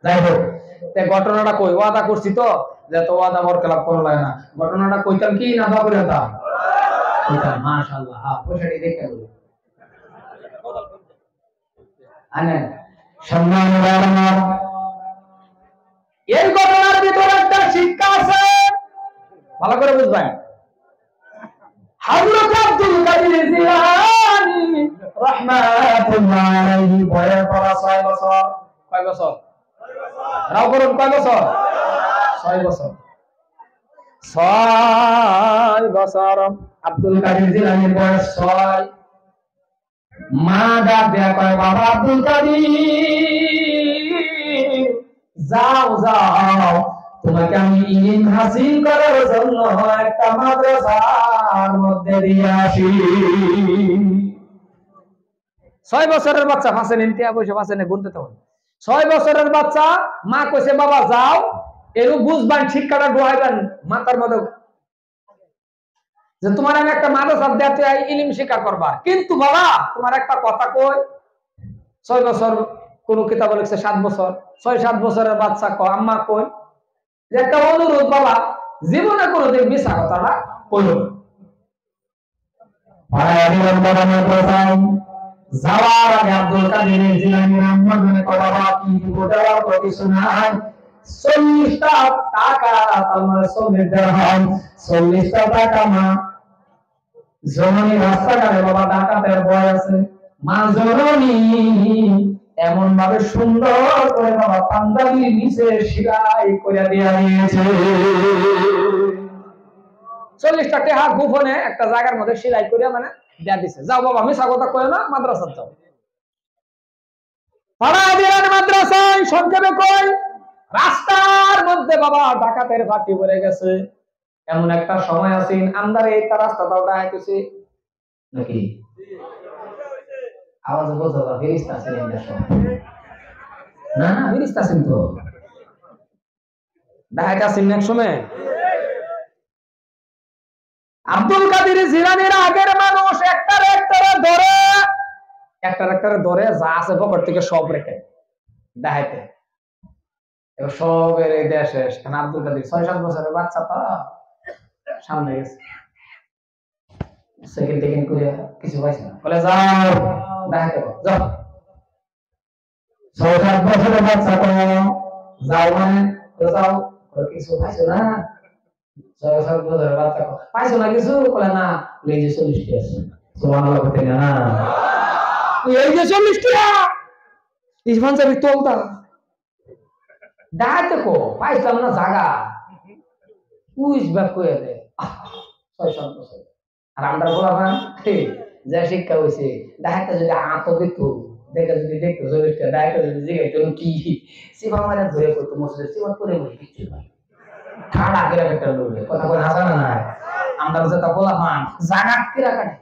যাই হোক ঘটনাটা কই ওয়াদা করছি তো যে তো ওয়াদা বর ক্লাব করা লাগে না ঘটনাটা কইতাম কি না দোয়া করে দাও কইতাম মাশাআল্লাহ হ্যাঁ পয়সাটি দেখে দেব আনে সম্মান বাড়ানো এই ঘটনার ভিতরে একটা শিক্ষা আছে ভালো করে বুঝবেন হযরত আব্দুল কাদের জিলানী রাহমাতুল্লাহ আলাইহি বয়স 6 বছর কয় বছর রাও করুন কয় বছর 6 বছর 6 বছর আব্দুল কাদের জিলানীর বয়স 6 মা ডাক দেয়া কয় বাবা আব্দুল কাদের যাও যাও তোমাকে আমি ইলম হাসিল করার জন্য একটা মাদ্রাসার মধ্যে দিয়ে আসি 6 বছরের বাচ্চা ফাঁসে নিতে বসে ফাঁসে নে গুনতে তো 6 বছরের বাচ্চা মা কইছে বাবা যাও এরু বুঝবান শিক্ষাটা ঢুকাইবেন মাথার মধ্যে যে তোমার আমি একটা মাদ্রাসা দিতে আই ইলম শিক্ষা করবা কিন্তু বাবা তোমার একটা কথা কই 6 বছর কোন কিতাবে লিখছে 7 বছর 6-7 বছরের বাচ্চা কয় আম্মা কই যে একটা অনুরোধ বাবা জীবনে কোনোদিন মিছা কথা না কইও যাওয়ার আগে আব্দুল কাদের জিলানী আম্মা জনে কয় বাবা কি গোটার প্রতি শোনায় 40টা টাকা আমার সঙ্গে দেওয়ান 40টা টাকা মা জননী রাস্তাঘাটে বাবা ডাকাতের ভয় আছে মা জননী এমন ভাবে সুন্দর করে বাবা পাঞ্জাবির নিচে সেলাই করে দেয়া দিয়েছে 40টা টাকা গোপনে একটা জায়গার মধ্যে সেলাই করে মানে দেয়া দিছে যাও বাবা মিছা কথা কয় না মাদ্রাসা যাও পাড়া দিলেন মাদ্রাসায় সংক্ষেপে কই রাস্তার মধ্যে বাবা ডাকাতের ফাঁকি পড়ে গেছে এমন একটা সময় আছেন আমদারে এই রাস্তাটাও ডাকাইতেছে নাকি আওয়াজ বোঝা যায় ফেরেশতা আছেন এই সময় না না ফেরেশতা আছেন তো ডাকাত আছেন এক সময় আব্দুল কাদের জিলানীর আগের মানুষ একটারে ধরে যা আছে পকেট থেকে সব রেখে ডাকাইতে এবার সবের এই দেশে আব্দুল কাদের 6-7 বছরের বাচ্চা তো সামনে গেছে সেকেন্ড করে কিছু পাইছে না বলে যাও ডাকাইতে যাও 6-7 বছরের বাচ্চা তো যাও মানে যাও কিছু পাইছো না 6-7 বছরের বাচ্চা পাইছো না কিছু বলে না এই যে 40টি আছে সুবহানাল্লাহ বলতে না এই যে 40টি ইসমান সাহেব তোলতা ডাইতে কো পাইছাম না জায়গা কুইজ ব্যাক করে দে 6-7 বছর আর আমরা বললাম যে শিক্ষা হইছে ডাইতে যদি আতো দিত দেখে যদি দেখতো 40টা ডাইতে যদি জিগাইতো কি সিবা মারা ধরে কত মসজিদে সিবা করে বই কিছু না ঠাড়া করে একটা লোক কথা কই হাসানা না আমরা যেটা বললাম জায়গা কিরা কাটে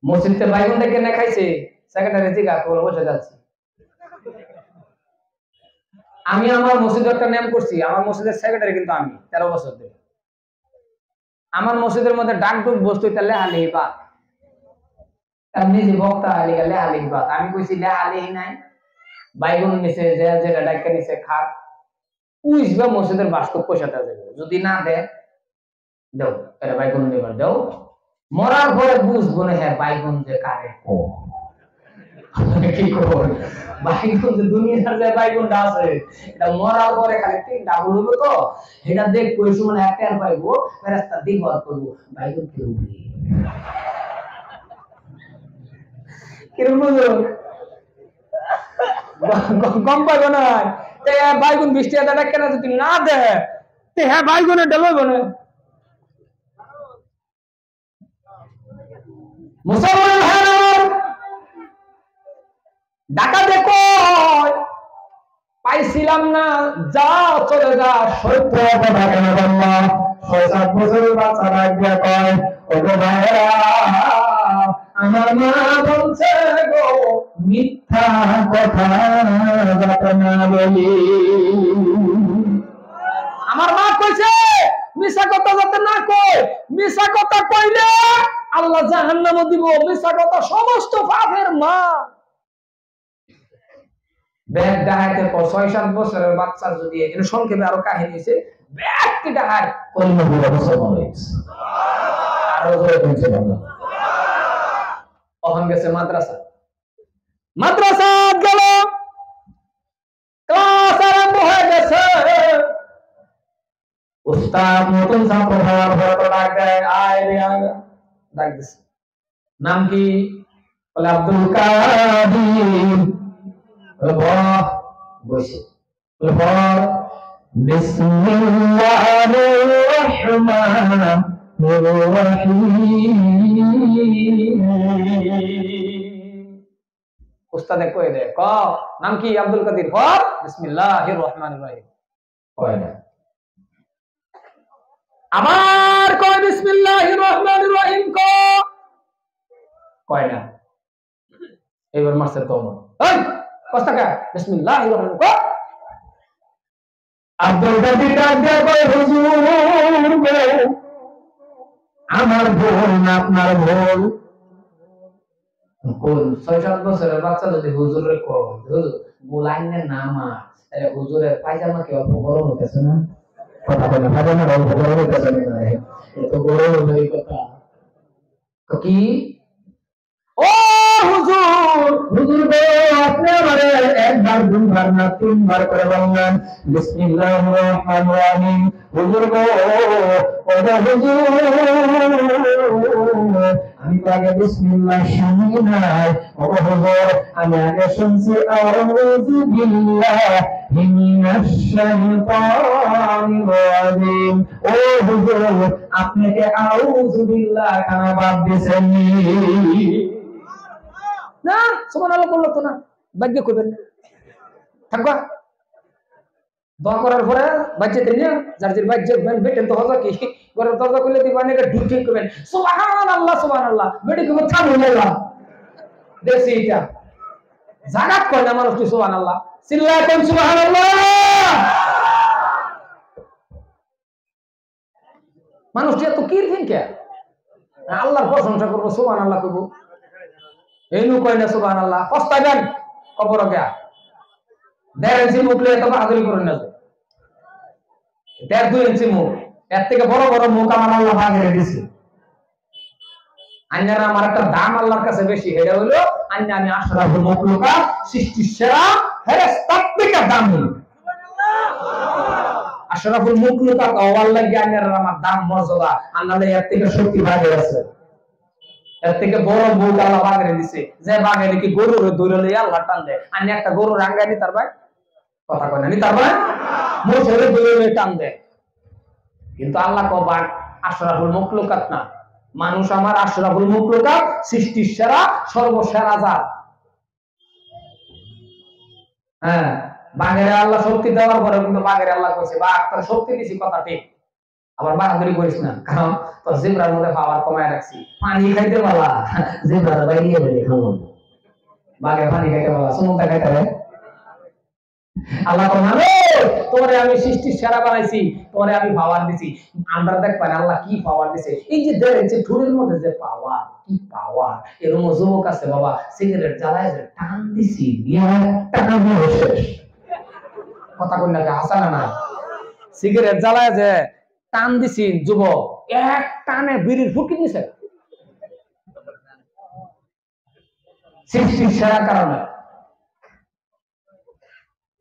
মসজিদে বাইগুন থেকে না খাইছে সেক্রেটারি জিগা করে বসে যাচ্ছে আমি আমার মসজিদে একটা নাম করছি আমার মসজিদের সেক্রেটারি কিন্তু আমি 13 বছর ধরে আমার মসজিদের মধ্যে ডাকডুক বস্তু তাহলে আলিবা তার নিজে বক্তা আলিবা আমি কইছি আলি নাই বাইগুন নিচে যে যেটা ডাক্কা নিচে খাট উইসবা মসজিদের বাস্তব পয়সাটা যাবে যদি না দে দাও এটা বাইগুন নিবার দাও মরার পরে বুঝবো না হ্যাঁ বাইগুন যে কারে কি করব বাইগুন যে দুনিয়ার যে বাইগুনটা আছে এটা মরার পরে খালি ঠিক ডাবল হইব তো এটা দেখবো এই সময় একটা আর পাইবো রাস্তা দিবার করব বাইগুন কি উঠবে কিরকম বুঝো কম পাইবো না বাইগুন 20 টাকা কেনা যদি না দে হ্যাঁ বাইগুনে ডেলইব না মুসলমান ভাইরা ঢাকা দেখো পাইছিলাম না যা চলে যা সত্য কথা কেন বললাম 6-7 বছরের বাচ্চা লাগবে কয় ওগো ভাইরা আমার মা বলছে গো মিথ্যা কথা যাতে না বলি আমার মা কইছে মিছা কথা যাতে না কই মিছা কথা কইলে আল্লাহ জাহান্নাম দিব, মিথ্যা কথা, সমস্ত পাপের মা। ব্যাগ ডাহাইতে 6-7 বছরের বাচ্চা যদি এখানে সংক্ষেপে আরো কাহিনী আছে, ব্যাগটি ডাহাই কলিমা পড়ে মুসলমান হয়েছে। আরো জোরে বলছে বাবা। ওখান গেছে মাদ্রাসা, মাদ্রাসা গেল, ক্লাস আরম্ভ হয়ে গেছে। উস্তাদ নতুন ছাত্র হওয়ার পরে তো ডাক দেয়, আয় রে আয়, ডাক দিছে। নাম কি? বলে আব্দুল কাদির। বসে বিসমিল্লাহির রহমানির রহিম। উস্তাদে কয়ে দেয়, ক নাম কি? আব্দুল কাদির। ক বিসমিল্লাহির রহমানির রহিম। কয় না। আবার কয় বিসমিল্লাহির রহমানির রহিম। কয় না। এবার মারছে তোমরা, এই কস্তাকা বিসমিল্লাহির রহমানির রহিম। আব্দুল কাদির ডাক দেয়া কয়, হুজুর আমার ভুল না আপনার ভুল। কোন 6-7 বছরের বাচ্চা যদি হুজুরে কয়, হুজুর ভুল আইনে না মা, তাহলে হুজুরের পায়জামা কি অল্প গরম হইতেছে না? কথা বলে পায়জামা অল্প গরম হইতেছে না, এত গরম হই কথা কি? ও হুজুর, হুজুর গো আপনি আমারে একবার, দুইবার না 3বার করে বললেন বিসমিল্লাহির রহমানির রহিম। হুজুর গো, ও হুজুর আমি তো আগে বিসমিল্লাহ শুনি নাই। ও হুজুর আমি আগে শুনছি আউযু বিল্লাহি মিনাশ শাইতানির রাজিম। ও হুজুর আপনি কি আউযু বিল্লাহ কেন বাদ দিয়েছেন? না সুবহানাল্লাহ বললো তো না, ভাগ্য কইবেন না, থাকবা দোয়া করার পরে বাচ্চাতে নিয়ে যার যার বাচ্চা বেটেন তো হজা কি ঘরের দরজা খুলে দিবেন, এটা ঢুকে কইবেন সুবহানাল্লাহ সুবহানাল্লাহ, বেটি কইবে থামো না। দেখছি এটা জাগাত কয় না মানুষ সুবহানাল্লাহ, চিল্লায় কোন সুবহানাল্লাহ। মানুষটি এত কিরফিন কে? আল্লাহর প্রশংসা করবো, সুবহানাল্লাহ কইব, এইনু কয় না সুবহানাল্লাহ। পস্তাবেন কবর গিয়া। 1.5 ইঞ্চি মুখ লয়ে তো বাহাদুরি করেন না, 1.5-2 ইঞ্চি মুখ, এর থেকে বড় বড় মুখ আমার আল্লাহ ভাঙে দিয়েছে। আন্যারা আমার একটা দাম আল্লাহর কাছে বেশি, এটা হলো আন্যা আমি আশরাফুল মাখলুকাত, সৃষ্টির সেরা ফেরেশতার থেকে দামি। আশরাফুল মাখলুকাত হওয়ার লাগি আন্যারা আমার দাম মর্যাদা আল্লাহ এর থেকে শক্তি ভাগে আছে, এর থেকে বড় মুখ আল্লাহ ভাগে দিয়েছে। যে ভাগে নাকি গরুর দৌড়ে লইয়া আল্লাহ টান দেয়, আন্যা একটা গরু রাঙ্গা নি তার ভাই, কথা কয় না নি তার ভাই, মোছেরে দৌড়ে লইয়া টান দেয়। কিন্তু আল্লাহ কো বাগ আশরাফুল মাখলুকাত না, মানুষ আমার আশরাফুল মাখলুকাত, সৃষ্টির সেরা সর্বসেরা জাত। হ্যাঁ, বাঘের আল্লাহ শক্তি দেওয়ার পরে কিন্তু বাঘের আল্লাহ কইছে বাঘ তোর শক্তি দিছি, কথা ঠিক, আবার বাহাদুরি করিস না, কারণ তোর জিব্রার মধ্যে পাওয়ার কমায় রাখছি। পানি খাইতে বলা জিব্রার বাইরে বেরে খাবো, বাঘের পানি খাইতে বলা সুমুখটা খাইতে হবে। আল্লাহ তোরে আমি সৃষ্টির সেরা বানাইছি, তোরে আমি পাওয়ার দিছি। আমরা দেখবেন আল্লাহ কি পাওয়ার দিছে, এই যে দেখেন ঠোঁটের মধ্যে যে পাওয়ার, কি পাওয়ার। এরকম যুবক আছে বাবা, সিগারেট জ্বালায় যে টান দিছি, টাকা দিয়ে শেষ, কথা কই না হাসানা না, সিগারেট জ্বালায় যে টান দিছি যুবক, এক টানে বিড়ির ফুকি দিছে সৃষ্টির সেরা কারণে।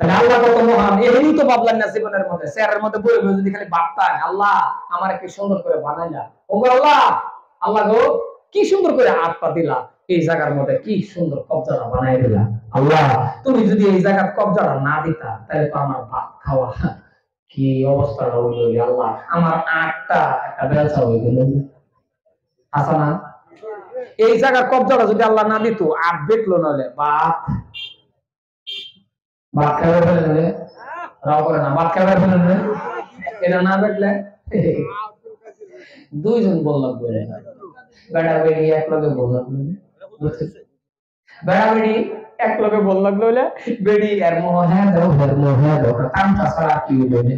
আল্লাহ কত মহান, এই তো ভাবলেন না জীবনের মধ্যে, চেয়ারের মধ্যে বই বই যদি খালি ভাবতাম আল্লাহ আমার কি সুন্দর করে বানাইলা, ও আল্লাহ, আল্লাহ গো কি সুন্দর করে হাতটা দিলা, এই জায়গার মধ্যে কি সুন্দর কবজাটা বানাই দিলা। আল্লাহ তুমি যদি এই জায়গার কবজাটা না দিতা, তাহলে তো আমার ভাত খাওয়া কি অবস্থাটা হইল। আল্লাহ আমার আটটা একটা ব্যবসা হয়ে গেল, আসা না, এই জায়গার কবজাটা যদি আল্লাহ না দিত, আট বেটলো নলে ভাত, ভাত খাবে ফেলে রাও করে না, ভাত খাবে ফেলে এটা না বেটলে দুইজন বললাম বলে বেড়া বেড়ি এক লগে বললাম, বেড়া বেড়ি এক লগে বললাম বলে বেড়ি এর মোহ হ্যাঁ দাও হের মোহ হ্যাঁ দাও, কামটা ছাড়া কি হইবে।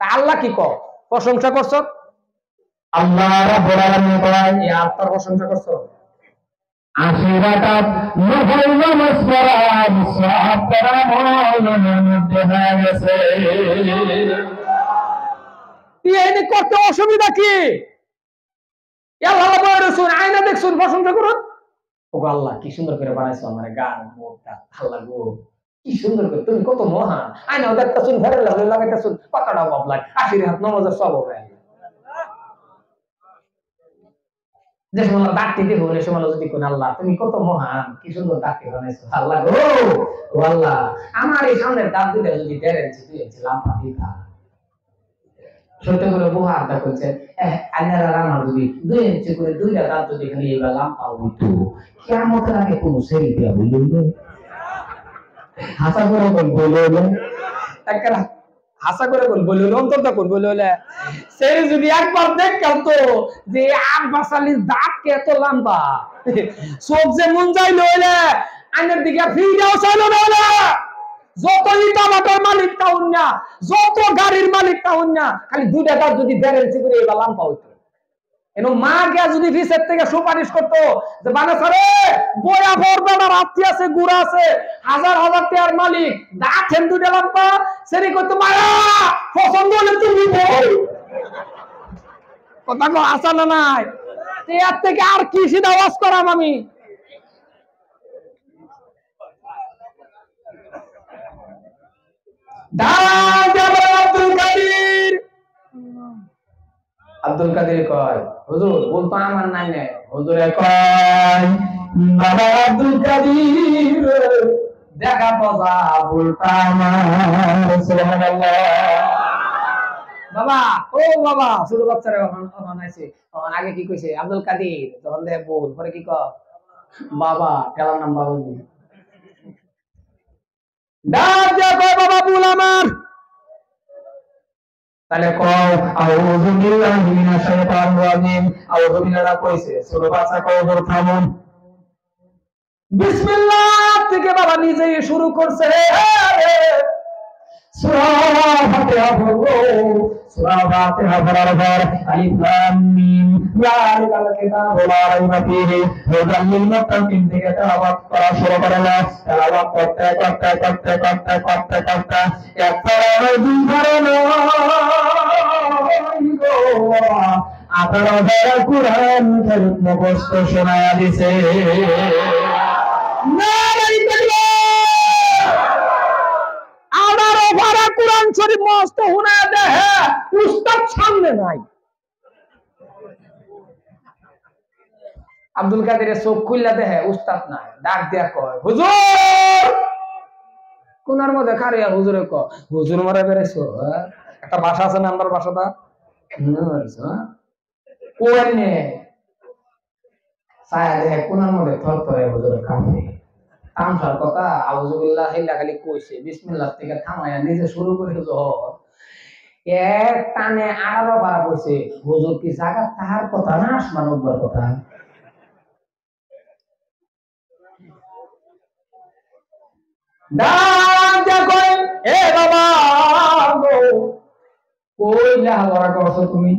আল্লাহ কি কর প্রশংসা করছ, আল্লাহ রাব্বুল আলামিন কয় এই আত্মার প্রশংসা করছো আশিরাকাত নফল নামাজ পড়া সওয়াব করা মনের মধ্যে হয়ে গেছে এই করতে অসুবিধা কি আল্লাহ বলে রাসূল আয়না দেখছুন প্রশংসা করুন ও আল্লাহ কি সুন্দর করে বানাইছো আমার গান মুখটা আল্লাহ গো কি সুন্দর করে তুমি কত মহান আয়না দেখতাছুন ঘরে লাগাইতাছুন পাতাটা বাবলায় আশির হাত নামাজের সব হবে যে সময় ডাকতে দেবো এই সময় যদি কোন আল্লাহ তুমি কত মহান কি সুন্দর ডাকতে বানাইছো আল্লাহ গো ও আল্লাহ আমার এই সামনের দাঁত দুটো যদি দেড়েছি তুই ছিলাম পাতিতা সত্য করে বুহা আড্ডা করছে আল্লাহর আমার যদি 2 ইঞ্চি করে দুইটা দাঁত যদি খালি এবার লাম্পা হইতো কিয়ামতের আগে কোন সেরি দিয়া বললেন হাসা করে বললেন একটা হাসা করে বললেন অন্তরটা কোন বললে সেরি যদি একবার দেখ তো যে আট বাসালির দাঁত কে এত লম্বা চোখ যে মন যাইলো হইলে আইনের দিকে ফিরেও চাইলো না যত ইটা বাটার মালিক টাউন না যত গাড়ির মালিক টাউন না খালি দুইটা দাঁত যদি ব্যারেন্সি করে এবার লাম্পা হইতো এনো মা গিয়া যদি ফিসের থেকে সুপারিশ করতো যে বানাসারে বয়া বরদার আত্মী আছে গুড়া আছে হাজার হাজার টাকার মালিক দাঁত হেন দুইটা লাম্পা সেরি করতো মায়া পছন্দ হলে তুমি বল কথা কো আসা না নাই এর থেকে আর কি সিধা ওয়াজ করাম আমি আব্দুল কাদের কয় হুজুর বলতো আমার নাই না হুজুরে কয় বাবা আব্দুল কাদের দেখা পাওয়া বলতা আমার সুবহানাল্লাহ বাবা ও বাবা ছোট বাচ্চারা বানাইছে তখন আগে কি কইছে আব্দুল কাদের তখন দেখ বল পরে কি কয় বাবা কেলার নাম বাবা ডাক দে বাবা বল আমার তাহলে কও আউযু বিল্লাহি মিনাশ শাইতানির রাজিম আউযু বিল্লাহ কইছে ছোট বাচ্চা কও জোর থামুন বিসমিল্লাহ থেকে বাবা নিজেই শুরু করছে সূরা ফাতিহা পড়ো সূরা ফাতিহা পড়ার পর আলিফ লাম মিম যালিকাল কিতাবু লা রাইবা ফীহি হুদাল লিল মুত্তাকিন থেকে তেলাওয়াত করা শুরু করলো তেলাওয়াত করতে একবার দুই ধরনো 18,000 কুরআন শরীফ মুখস্থ শোনায়া দিছে নারায়ে তাকবীর 18 কুরআন শরীফ মুখস্থ শোনায়া দেয় উস্তাদ সামনে নাই আব্দুল কাদের চোখ খুললা দেয় উস্তাদ নাই ডাক দিয়া কয় হুজুর কোনার মধ্যে খারিয়া হুজুরে কয় হুজুর মারা বেরেছো একটা ভাষা আছে না আমার ভাষাটা কোনে ছায়া দেয় কোনার মধ্যে থরথরে হুজুরে কাঁপে তামসার কথা আউযুবিল্লাহ হিল্লা খালি কইছে বিসমিল্লাহ থেকে থামায়া নিজে শুরু করে এক টানে 18 বার কইছে হুজুর কি জায়গা তাহার কথা না আসমান উঠবার কথা ডাক দিয়া কই এ বাবা গো কই লেখাপড়া করছো তুমি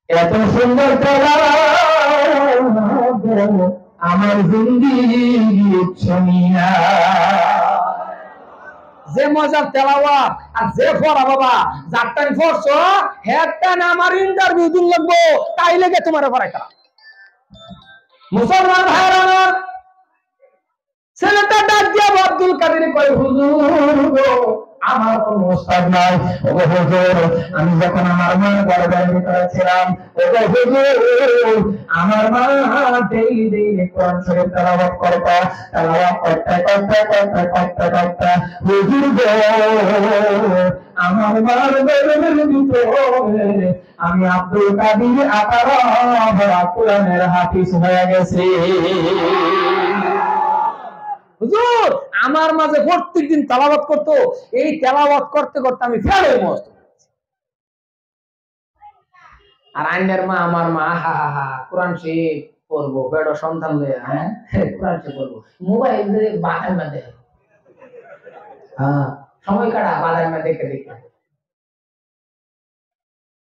এত সুন্দর আমার জিন্দেগি শুনিয়া যে মজার তেলাওয়াত আর যে পড়া বাবা যার টাইম পড়ছো হেডটা না আমার ইন্টারভিউ দিন লাগবো তাই লেগে তোমার পড়াইতা মুসলমান ভাইরা আমার ছেলেটা ডাক দিয়া আব্দুল কাদের কয় হুজুর গো আমার কোনো উস্তাদ নাই ওগো হুজুর আমি যখন আমার মা গর্ভের ভিতরে ছিলাম ওগো হুজুর আমার মা ডেইলি কোরআন শরীফ তেলাওয়াত করত তেলাওয়াত করতে হুজুর গো আমার মার গর্ভের ভিতরে আমি আব্দুল কাদের 18 কোরআনের হাফিজ হয়ে গেছি হুজুর আমার মাঝে প্রত্যেকদিন তেলাওয়াত করতো এই তেলাওয়াত করতে করতে আমি ফেল হয়ে মস্ত আর আইনের মা আমার মা হা হা হা কোরআন শরীফ পড়বো বেড় সন্তান লইয়া হ্যাঁ কোরআন শরীফ পড়বো মোবাইল দিয়ে বাদাম না দেখে হ্যাঁ সময় কাটা বাদাম না দেখে দেখে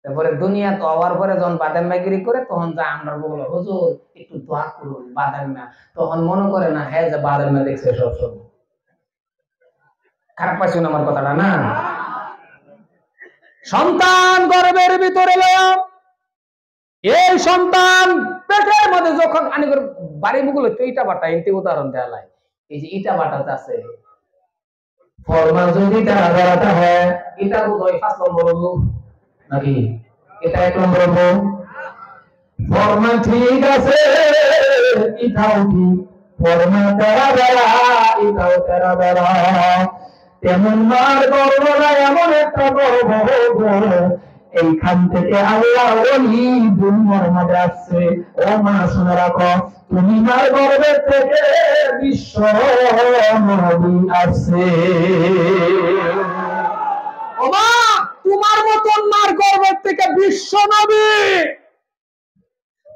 তারপরে দুনিয়া তো হওয়ার পরে যখন বাদাম বাগিরি করে তখন যা আমরা বলবো হুজুর একটু দোয়া করুন বাদাম না, তখন মনে করে না হ্যাঁ যে বাদাম না দেখছে সব সব। খারাপ পাইছেন আমার কথাটা না? সন্তান গর্ভের ভিতরে এই সন্তান পেটের মধ্যে যখন আনি করে বাড়ি মুগুলো তো ইটা বাটা এতে উদাহরণ দেওয়া লাগে। এই যে ইটা বাটাতে আছে ফরমাল যদি তারা বাড়াতে হয় এটা বোধ হয় 5 নম্বর নাকি এটা 1 নম্বর ফরমাল ঠিক আছে ইটাও ঠিক ফরমাল তারা বাড়া ইটাও তারা বাড়া তেমন মার গর্ব না এমন একটা গর্ব এইখান থেকে আল্লাহ ওলি দুনিয়ার মধ্যে আসছে। ও মা শুনে রাখো তুমি মার গর্বের থেকে বিশ্ব নবী আসছে। ও মা তোমার মতন মার গর্বের থেকে বিশ্ব নবী,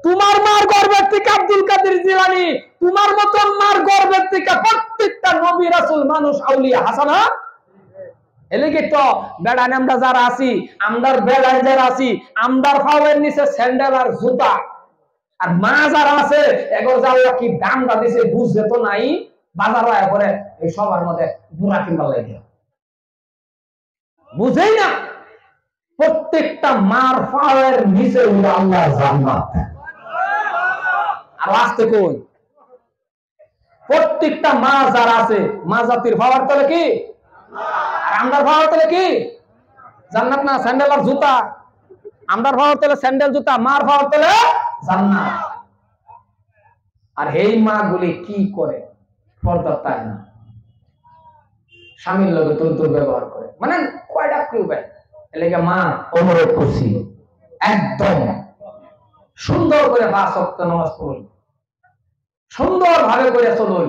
তোমার মার গর্বের থেকে আব্দুল কাদের জিলানী, তোমার মতন মার গর্বের থেকে প্রত্যেকটা নবী রাসূল মানুষ আউলিয়া হাসানা। এলিগে তো বেড়ান আমরা যারা আছি আমদার বেড়ান যারা আছি আমদার পাওয়ের নিচে স্যান্ডেল আর জুতা, আর মা যারা আছে এগর আল্লাহ কি দামটা দিছে বুঝতে তো নাই, বাজার আয় করে এই সবার মধ্যে বুড়া কিনবার লাগে বুঝেই না। প্রত্যেকটা মার পাওয়ের নিচে আল্লাহ জান্নাত। আর আসতে কই প্রত্যেকটা মা যারা আছে মা জাতির পাওয়ার তলে কি আর আমদার পাওয়ার তলে কি জান্নাত না স্যান্ডেল আর জুতা। আমদার পাওয়ার তলে স্যান্ডেল জুতা, মার পাওয়ার তলে জান্নাত। আর এই মা গুলি কি করে পর্দা তাই না স্বামীর লগে তুলতুল ব্যবহার করে, মানে কয়টা করবে এলাকা মা অনুরোধ করছি একদম সুন্দর করে 5 ওয়াক্ত নামাজ পড়ুন, সুন্দর ভাবে করে চলুন।